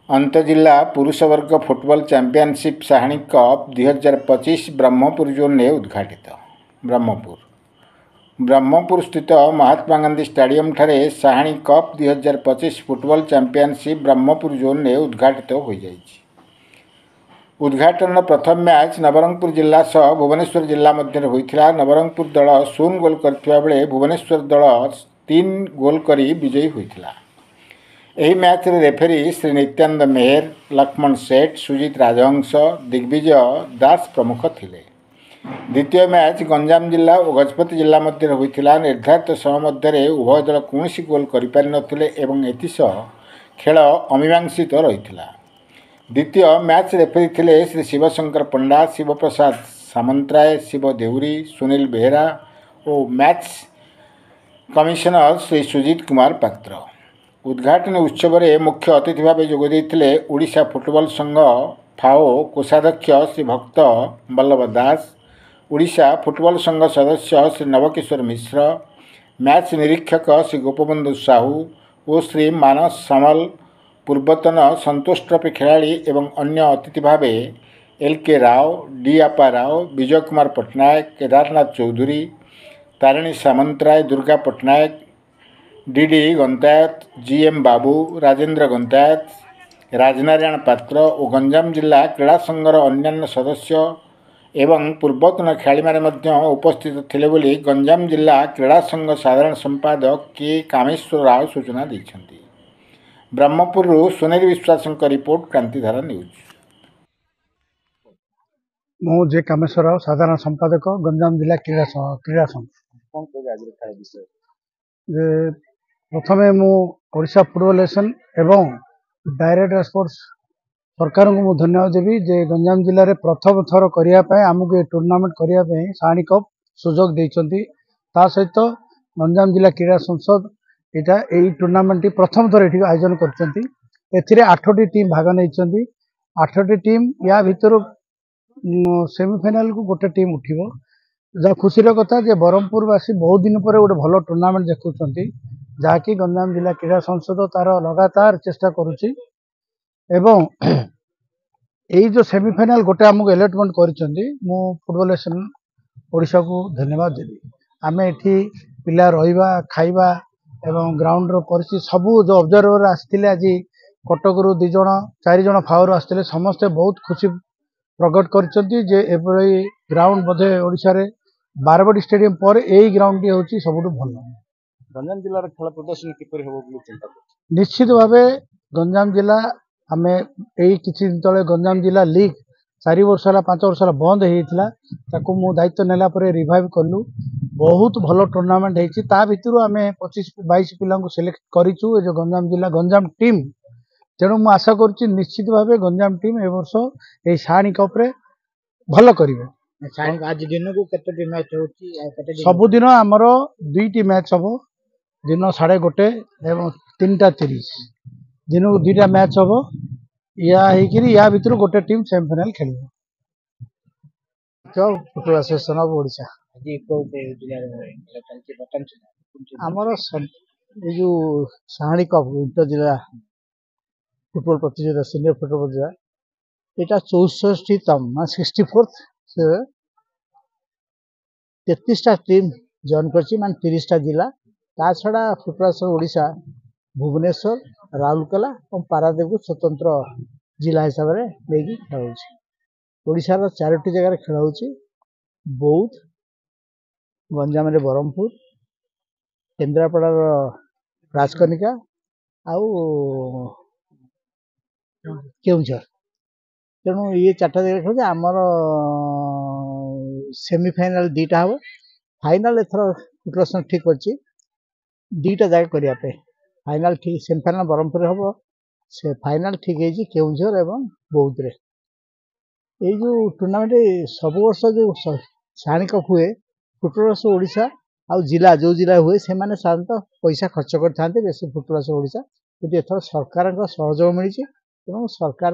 अंतजिला पुरुष वर्ग football championship Sahani cup 2025 Brahmapur zone में उद्घाटित। ब्रह्मपुर स्थित महात्मा गांधी स्टेडियम ठारे Sahani cup 2025 football championship Brahmapur zone में उद्घाटित हो जाइछि। उद्घाटन प्रथम मैच नवरंगपुर जिला सह भुवनेश्वर जिला मध्य होइथिला। नवरंगपुर दल 0 गोल करथिबा बेले भुवनेश्वर दल 3 गोल करी विजयी होइथिला। एही मैच रे रेफरी श्री नित्यानंद मेहर, लक्ष्मण सेठ, सुजित राजहंस, दिग्विजय दास प्रमुख थिले। द्वितीय मैच गंजाम जिला और गजपति जिला मध्य होइथिला। निर्धारित समय मध्य उभय दल कौनसी गोल करि पारि नथिले एवं एथिसह खेल अमीमांसित रहिथिला। द्वितीय मैच रेफरी थिले श्री शिवशंकर पंडा, शिवप्रसाद सामंतराय, शिव देउरी, सुनील बेहरा और मैच कमिशनर श्री सुजित कुमार पात्र। उद्घाटन उत्सव में मुख्य अतिथि भाव जोगदे ओडिशा फुटबॉल संघ फाओ कोषाध्यक्ष श्री भक्त बल्लभ दास, ओडिशा फुटबॉल संघ सदस्य श्री नवकिशोर मिश्र, मैच निरीक्षक श्री गोपबंधु साहू और श्री मानस सामल, पूर्वतन संतोष ट्रॉफी खिलाड़ी एवं अन्य अतिथि भाव LK राव, डी आपा राव, विजय कुमार पट्टनायक, केदारनाथ चौधरी, तारिणी सामंतराय, दुर्गा पट्टनायक, DD गंतायत, GM बाबू, राजेंद्र गंतायत, राजनारायण पात्र और गंजाम जिला क्रीड़ा संघर अन्यान्य सदस्य एवं पूर्वतन खेलाड़ी मैंने उपस्थित थिले बोली गंजाम जिला क्रीड़ा संघ साधारण संपादक के कामेश्वर राव सूचना देइछन्ति। ब्रह्मपुर सुनेरी विश्वास रिपोर्ट, क्रांतिधारा न्यूज। मु जे कामेश्वर राव, साधारण संपादक, गंजाम जिला क्रीड़ा संघ। प्रथमे मु ओडिशा फुटबॉल एसोसिएशन एवं डायरेक्टर स्पोर्ट्स सरकार को धन्यवाद देवी जे गंजाम जिले में प्रथम थर करने आमको टूर्नामेंट करने साहाणी कप सुजोग देइछन्ति। ता सहित गंजाम जिला क्रीड़ा संसद यहाँ यही टूर्नामेंट प्रथम थर ये आयोजन करछन्ति। एथिरे 8टी टीम भाग नहीं। 8टी टीम या भितर सेमिफाइनाल को गोटे टीम उठिबो। जहाँ खुशीर कथा जे ब्रह्मपुरवासी बहुत दिन पर गोटे भल टूर्नामेंट देखुंट जहाँकि गंजाम जिला क्रीड़ा संसद तार लगातार चेष्टा करुच्ची एवं यही जो सेमिफाइनाल गोटे आमको एलटमेंट करिसेंती। मु फुटबॉल एसोसिएशन ओडिशा को धन्यवाद देवी। आम एठी पिला रहिबा खाइबा एवं ग्राउंड रो परिस्थिति सबू जो ऑब्जर्वर आसते आज कटक रु 2 जण 4 जण फावर आसते समस्ते बहुत खुशी प्रकट करिसेंती जे एभली ग्राउंड बोधे ओडिशा रे बारवाड़ी स्टेडियम पर यही ग्राउंड टी होची सबुठु भल। गंजाम जिला खेल प्रदर्शन किपर हो चिंता कर निश्चित भाव गंजाम जिला आम यही किसी दिन तले गंजाम जिला लीग 4 वर्ष है 5 वर्ष है बंद होता मु दायित्व नेला परे रिवाइव कलु। बहुत भल टूर्नामेंट होती भितर आम 25-22 पिला सिलेक्ट करूँ जो गंजाम जिला गंजाम टीम। तेणु मु आशा करुच्ची निश्चित भाव गंजाम टीम ए वर्ष यही साहाणी कप रे भल करिवे। आज दिन को केतोटी मैच होची? सबुदिन आमर 2टी मैच हम दिन 1:30 एवं 3:30 दिन को 2टा मैच हम या भितर गोटे टीम सेमिफाइनाल खेल। फुटबॉल एसोसिएशन ऑफ ओडिशा आमर जो साहाणी कप इंटर जिला फुटबॉल प्रतियोगिता सीनियर फुटबॉल प्रतियोगिता यहाँ 64तम 64th 33टा टीम जॉइन कर मान 30टा जिला। ता छड़ा फुटबॉल ओडिशा भुवनेश्वर, राउरकेला और पारादीप को स्वतंत्र जिला हिसाब से लेकिन खेल ओडिशा 4टी जगह खेल होची। बौद्ध, गंजाम रे ब्रह्मपुर, केन्द्रापड़ा राजकनिका आउ केउझर। तेणु ये 4टा जगह खेल आमर सेमिफाइनाल 2टा हम फाइनाल एथर प्रिपरेशन ठीक अच्छी 2टा जगह करने फाइनाल ठीक सेमिफाइनाल ब्रह्मपुर हम से फाइनाल ठीक है केउझर एवं बौद्ध रे। ये जो टूर्नामेंट सब वर्ष जो साहाणी कप हुए फुटबॉल ओडिशा आउ जिला जो जिला हुए से माने साधारणतः पैसा खर्च करते बेसी फुटबॉल ओडिशा कि एथर सरकार सहयोग मिली सरकार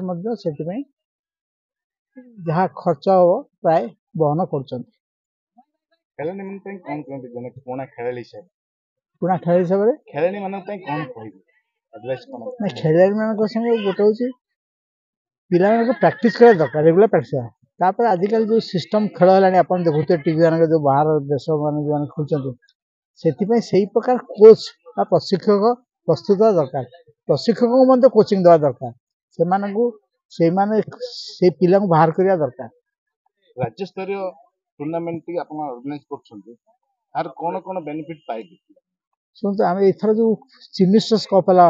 ଯାହା ଖର୍ଚ୍ଚ ହେବ ପ୍ରାୟ ବହନ କରୁଛନ୍ତି। ଖେଳାଳି ମାନଙ୍କ ପାଇଁ କଣ କୁହନ୍ତି ଜଣେ ପୁରୁଣା ଖେଳାଳି ହିସାବରେ ପୁରୁଣା ଖେଳାଳି ହିସାବରେ ଖେଳାଳି ମାନଙ୍କ ପାଇଁ କଣ କହିବେ ଆଡଭାଇସ୍ କଣ? ନା ଖେଳାଳିମାନଙ୍କ ସାଙ୍ଗେ ଗୋଟେ ହେଉଛି ପିଲାମାନଙ୍କୁ ପ୍ରାକ୍ଟିସ୍ କରିବା ଦରକାର, ରେଗୁଲାର ପ୍ରାକ୍ଟିସ୍ କରିବା। ତାପରେ ଆଜିକାଲି ଯେଉଁ ସିଷ୍ଟମ୍ ଖେଳ ହେଲାଣି ଆପଣ ଦେଖୁଥିବେ ଟିଭି ମାନଙ୍କ ଯେଉଁ ବାହାର ଦେଶ ମାନେ ଯେଉଁମାନେ ଖେଳୁଛନ୍ତି, ସେଥିପାଇଁ ସେଇ ପ୍ରକାର କୋଚ୍ ବା ପ୍ରଶିକ୍ଷକ ପ୍ରସ୍ତୁତ ହେବା ଦରକାର। ପ୍ରଶିକ୍ଷକଙ୍କୁ ମଧ୍ୟ କୋଚିଂ ଦେବା ଦରକାର। ସେମାନେ ସେଇ ପିଲାଙ୍କୁ ବାହାର କରିବା ଦରକାର। ରାଜ୍ୟସ୍ତରୀୟ ଟୁର୍ଣ୍ଣାମେଣ୍ଟ ଟି ଆପଣ ଅର୍ଗାନାଇଜ କରୁଛନ୍ତି, ତାର କଣ କଣ ବେନିଫିଟ୍ ପାଇବେ? ଶୁଣନ୍ତୁ, ଆମେ ଏଥର ଯେଉଁ ଚିମିଷ୍ଟର୍ସ କପ୍ ହେଲା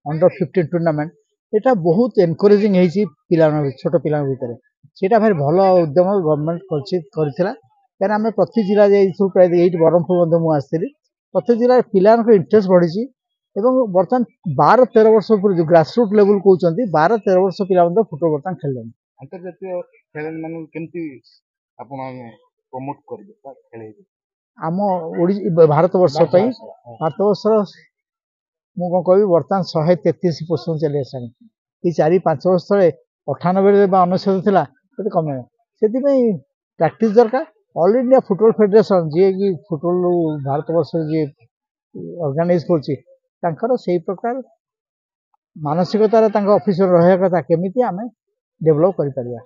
ଅଣ୍ଡର-15 ଟୁର୍ଣ୍ଣାମେଣ୍ଟ, ଏଇଟା ବହୁତ ଏନକରେଜିଂ ହେଇଛି ପିଲାମାନଙ୍କ ଛୋଟ ପିଲାଙ୍କ ଭିତରେ। ସେଇଟା ଭାରି ଭଲ ଉଦ୍ୟମ ଗଭର୍ଣ୍ଣମେଣ୍ଟ କରିଥିଲା। କାହିଁକିନା ଆମେ ପ୍ରତି ଜିଲ୍ଲା ଯାଇଥିଲୁ, ପ୍ରାୟ ଏଇଠି ବ୍ରହ୍ମପୁର ମଧ୍ୟ ମୁଁ ଆସିଥିଲି। ପ୍ରତି ଜିଲ୍ଲାରେ ପିଲାମାନଙ୍କ ଇଣ୍ଟରେଷ୍ଟ ବଢ଼ିଛି ଏବଂ ବର୍ତ୍ତମାନ 12-13 ବର୍ଷ ଉପରୁ ଯେଉଁ ଗ୍ରାସରୁଟ୍ ଲେବୁଲ୍ କହୁଛନ୍ତି, 12-13 ବର୍ଷ ପିଲା ମଧ୍ୟ ଫୁଟବଲ ବର୍ତ୍ତମାନ ଖେଳିଲେଣି। ଆନ୍ତର୍ଜାତୀୟ ଖେଳାଳି ମାନଙ୍କୁ କେମିତି ଆପଣ ପ୍ରମୋଟ କରିବେ ବା ଖେଳେଇବେ? ଆମ ଭାରତବର୍ଷ ପାଇଁ ଭାରତବର୍ଷର ମୁଁ କ'ଣ କହିବି, ବର୍ତ୍ତମାନ 133 ପୋଜିସନ୍ ଚାଲି ଆସିଲାଣି। ଏଇ 4-5 ବର୍ଷ ତଳେ 98 ବା 99 ଥିଲା, କେତେ କମିଗଲା। ସେଥିପାଇଁ ପ୍ରାକ୍ଟିସ୍ ଦରକାର। ଅଲ୍ ଇଣ୍ଡିଆ ଫୁଟବଲ ଫେଡେରେସନ୍ ଯିଏକି ଫୁଟବଲ ଭାରତବର୍ଷରେ ଯିଏ ଅର୍ଗାନାଇଜ କରୁଛି, ତାଙ୍କର ସେଇ ପ୍ରକାର ମାନସିକତାରେ ତାଙ୍କ ଅଫିସର ରହିବା କଥା, କେମିତି ଆମେ ଡେଭଲପ୍ କରିପାରିବା।